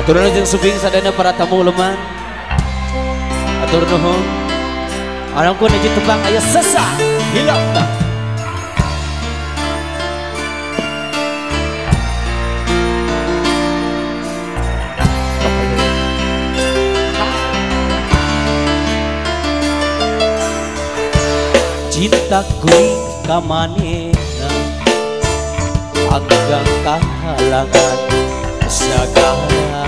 Atur nuhun jeung suping sadana para tamu leman. Atur nuhun. Arangku nuju tembang aya sesa hilangna. Cintaku ka manehna anggang kahalangan sagala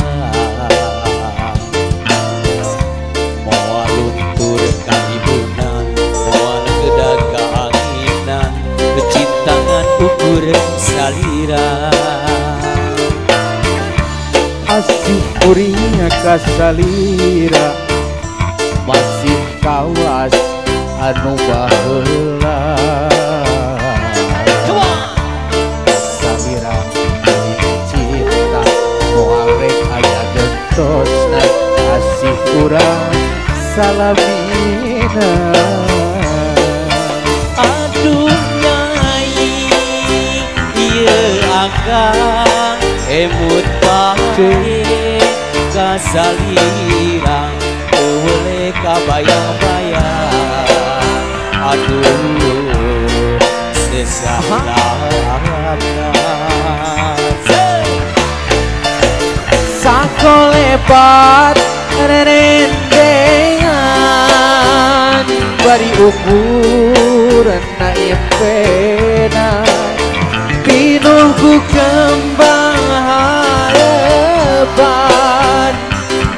moal luntur ka ibunan moal gedag ka anginan kecintaan ukur salira asih uringnya ka salira masih kawas anu baheula salira cinta moal rek aya gentosna asih urang salamina aduh nyai ieu akang emut bae ka salira teu boleh kabayang-bayang aduh sesahamna sakolebat rendengan bari ukur na impena pinuh ku kembang harapan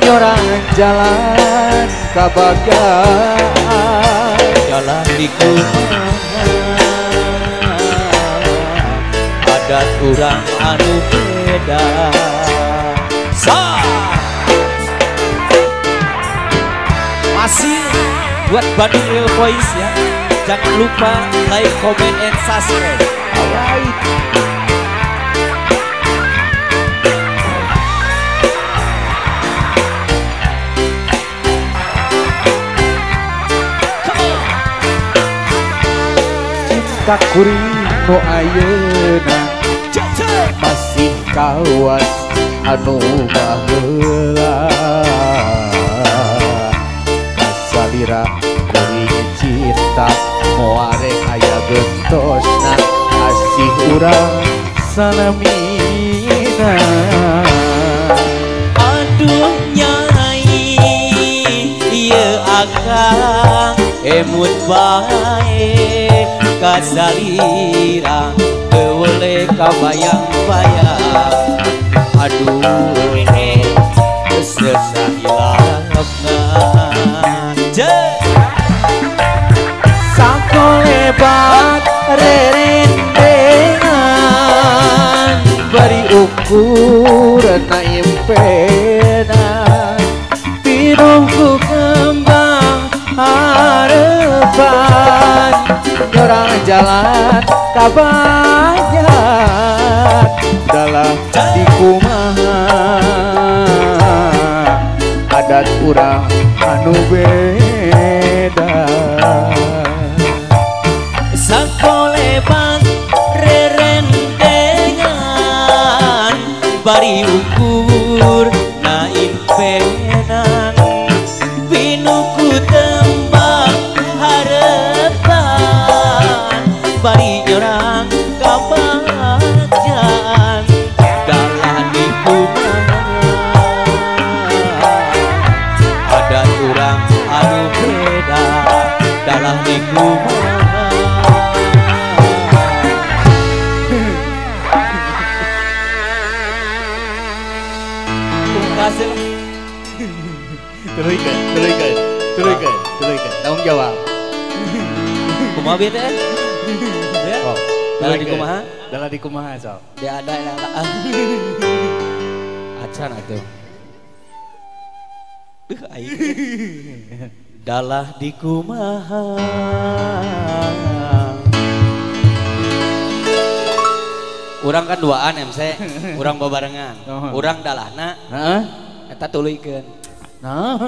nyorang jalan kabagaan jalan di kumaha adat urang anu beda masih buat Bandung Real Voice ya, jangan lupa like, comment, and subscribe. Alright. cinta kuring nu ayeuna masih kawas anu baheula kasalira kuring cinta moal rek aya gentosna asih urang salamina aduh nyai ieu akang emut bae ka salira teu boleh kabayang-bayang aduh sesahilangna sakolebat rerendengan bari ukur na impena pinuh ku kembang harapan nyorang jalan kabayan dalam di kumaha adat urang anu beda sakolebat rerendengan bari ukur na impenan pinuh ku tembang harapan bari nyorang kabayan dalah di kumaha adat urang anu beda dalah di kumaha Teruskan tanggung jawab kumaha bieu teh ya oh dalah di kumaha dalah di kumaha sok dia ada acan atuh aing dalah di kumaha urang kan duaan MC urang babarengan urang dalahna heeh eta tuluykeun nah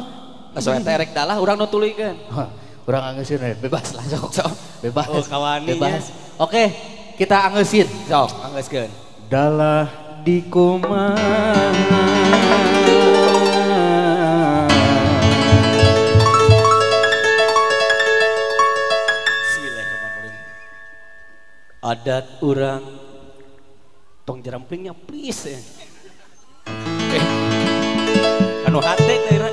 so eta erek dalah urang nu tuluykeun urang angeuseun bebas lah sok bebas oh kawani bebas oke kita angeusin sok anggeuskeun dalah di kumaha adat orang tong jeramplingnya please ya. Anu hati daerah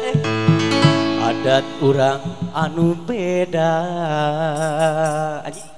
adat orang anu beda. Aji